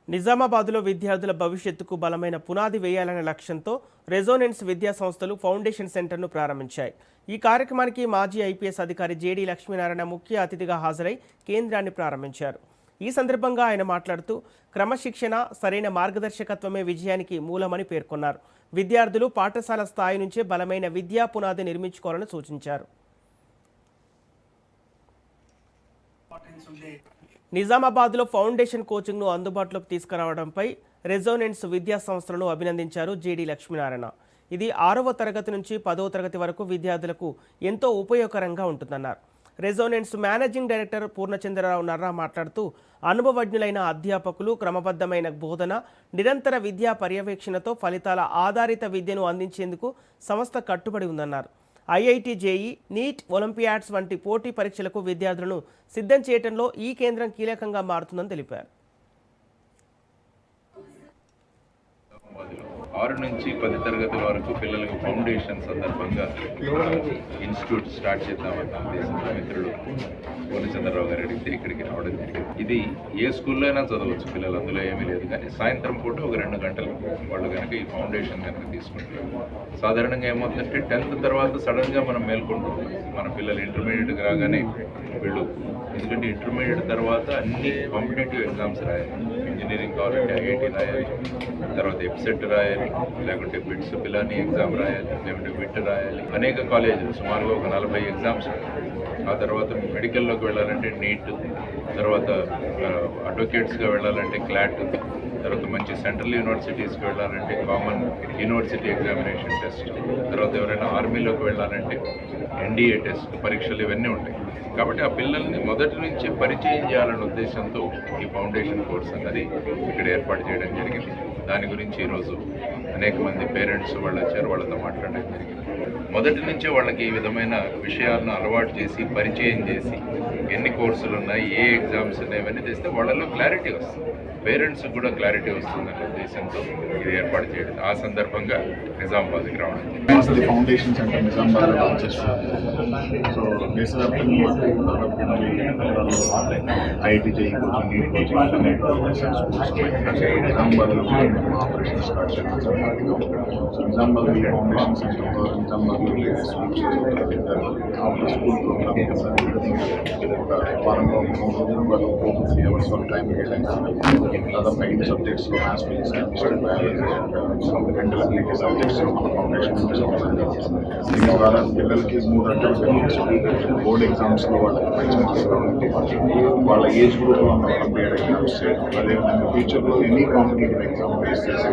నిజామాబాద్లో విద్యార్థుల భవిష్యత్తుకు బలమైన పునాది వేయాలనే లక్ష్యంతో రెజోనెన్స్ విద్యా సంస్థలు ఫౌండేషన్ సెంటర్ను ప్రారంభించాయి. ఈ కార్యక్రమానికి మాజీ ఐపీఎస్ అధికారి జేడీ లక్ష్మీనారాయణ ముఖ్య అతిథిగా హాజరై కేంద్రాన్ని ప్రారంభించారు. ఈ సందర్భంగా ఆయన మాట్లాడుతూ క్రమశిక్షణ, సరైన మార్గదర్శకత్వమే విజయానికి మూలమని పేర్కొన్నారు. విద్యార్థులు పాఠశాల స్థాయి నుంచే బలమైన విద్యా పునాది నిర్మించుకోవాలని సూచించారు. నిజామాబాద్లో ఫౌండేషన్ కోచింగ్ను అందుబాటులోకి తీసుకురావడంపై రెజోనెన్స్ విద్యా సంస్థలను అభినందించారు జేడీ లక్ష్మీనారాయణ. ఇది 6వ తరగతి నుంచి 10వ తరగతి వరకు విద్యార్థులకు ఎంతో ఉపయోగకరంగా ఉంటుందన్నారు. Resonance managing director Purnachandrarao Narra మాట్లాడుతూ అనుభవజ్ఞులైన అధ్యాపకులు, క్రమబద్ధమైన బోధన, నిరంతర విద్యా పర్యవేక్షణతో ఫలితాల ఆధారిత విద్యను అందించేందుకు సంస్థ కట్టుబడి ఉందన్నారు. ఐఐటి, జేఈ, నీట్, ఒలింపియాడ్స్ వంటి పోటీ పరీక్షలకు విద్యార్థులను సిద్ధం చేయడంలో ఈ కేంద్రం కీలకంగా మారుతుందని తెలిపారు. 6 నుంచి 10 తరగతుల వరకు పిల్లలకు ఫౌండేషన్ సందర్భంగా ఇన్స్టిట్యూట్ స్టార్ట్ చేద్దామన్న ఉద్దేశంతో మిత్రులు పూర్ణచంద్రరావు గారు అడిగితే ఇక్కడికి రావడం జరిగింది. ఇది ఏ స్కూల్లో అయినా చదవచ్చు పిల్లలు, అందులో ఏమీ లేదు. కానీ సాయంత్రం పూట ఒక 2 గంటలు వాళ్ళు కనుక ఈ ఫౌండేషన్ కనుక తీసుకుంటారు. సాధారణంగా ఏమవుతుందంటే 10th తర్వాత సడన్గా మనం మేల్కొంటాం. మన పిల్లలు ఇంటర్మీడియట్కి రాగానే వీళ్ళు, ఎందుకంటే ఇంటర్మీడియట్ తర్వాత అన్ని కాంపిటేటివ్ ఎగ్జామ్స్ రాయాలి. ఇంజనీరింగ్ కావాలంటే ఐఐటి రాయాలి, తర్వాత ఎప్సెట్ రాయాలి, లేకుంటే బిట్స్ పిలానీ ఎగ్జామ్ రాయాలి, లేకుంటే బిట్ రాయాలి. అనేక కాలేజీలు సుమారుగా ఒక 40 ఎగ్జామ్స్. ఆ తర్వాత మెడికల్లోకి వెళ్ళాలంటే నీట్, తర్వాత అడ్వకేట్స్గా వెళ్ళాలంటే క్లాట్, తర్వాత మంచి సెంట్రల్ యూనివర్సిటీస్కి వెళ్ళాలంటే కామన్ యూనివర్సిటీ ఎగ్జామినేషన్ టెస్ట్, తర్వాత ఎవరైనా ఆర్మీలోకి వెళ్ళాలంటే ఎన్డీఏ టెస్ట్ పరీక్షలు, ఇవన్నీ ఉంటాయి. కాబట్టి ఆ పిల్లల్ని మొదటి నుంచే పరిచయం చేయాలనే ఉద్దేశంతో ఈ ఫౌండేషన్ కోర్స్ అన్నది ఇక్కడ ఏర్పాటు చేయడం జరిగింది. దాని గురించి ఈరోజు అనేక మంది పేరెంట్స్ వాళ్ళు వచ్చారు, వాళ్ళతో మాట్లాడడం జరిగింది. మొదటి నుంచే వాళ్ళకి ఈ విధమైన విషయాలను అలవాటు చేసి, పరిచయం చేసి, ఎన్ని కోర్సులు ఉన్నాయి, ఏ ఎగ్జామ్స్ ఉన్నాయి, ఇవన్నీ చేస్తే వాళ్ళలో క్లారిటీ వస్తుంది, పేరెంట్స్కి కూడా క్లారిటీ వస్తుందనే ఉద్దేశంతో ఇది ఏర్పాటు చేయడం. ఆ సందర్భంగా నిజామాబాద్కి రావడం. ఫౌండేషన్ సెంటర్ నిజామాబాద్ లాంచ్ చేస్తున్నాం. సో దేశవ్యాప్తంగా IIT, JEE coaching, NEET coaching, నిజామాబాద్లో ఆపరేషన్ స్టార్ట్ చేస్తాం. సో నిజామాబాద్ ఈ ఫౌండేషన్ సెంటర్లో నిజామాబాద్లో ఆఫ్టర్ స్కూల్ ప్రోగ్రామ్ ఒక వారంలో 3 రోజులు వాళ్ళు 3 hours వరకు టైం కేటాయించాలి. దాదాపు 5 subjects, maths, physics, chemistry, biology, mental ability subjects మన ఫౌండేషన్ దీని ద్వారా పిల్లలకి 3 గంటలు బోర్డ్ ఎగ్జామ్స్లో వాళ్ళకి మంచి వాళ్ళ ఏజ్ గ్రూప్లో ఉన్న కంప్లీట్ ఎగ్జామ్స్ చేయడం, అదేవిధంగా ఫ్యూచర్లో ఎనీ కాంపిటేటివ్ ఎగ్జామ్ ఫేస్ చేసి